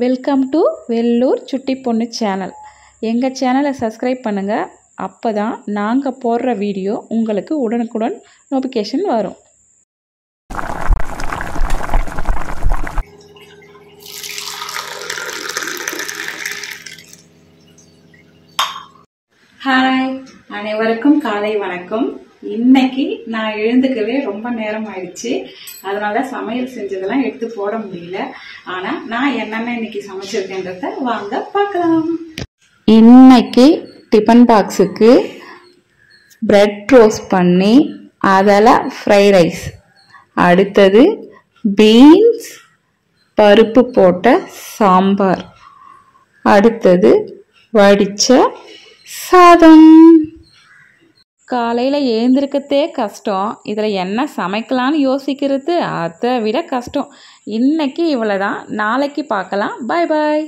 Welcome to Vellur சுட்டி பொண்ணு channel. எங்கள் சேனலை சப்ஸ்கிரைப் பண்ணுங்கள். அப்போ தான் நாங்கள் போடுற வீடியோ உங்களுக்கு உடனுக்குடன் நோட்டிஃபிகேஷன் வரும். ஹாய், அனைவருக்கும் காலை வணக்கம். இன்னைக்கு நான் எழுந்துக்கவே ரொம்ப நேரம் ஆயிடுச்சு. அதனால சமையல் செஞ்சதெல்லாம் எடுத்து போட முடியல. ஆனா நான் என்னென்ன இன்னைக்கு சமைச்சிருக்கேன்றத வாங்க பார்க்கலாம். இன்னைக்கு டிஃபன் பாக்ஸுக்கு பிரெட் ரோஸ்ட் பண்ணி அதில் ஃப்ரைட் ரைஸ், அடுத்தது பீன்ஸ் பருப்பு போட்ட சாம்பார், அடுத்தது வடிச்ச சாதம். காலையில் எழுந்திருக்கத்தே கஷ்டம், இதில் என்ன சமைக்கலான்னு யோசிக்கிறது அதை விட கஷ்டம். இன்னைக்கு இவ்வளோதான், நாளைக்கு பார்க்கலாம். பாய் பாய்.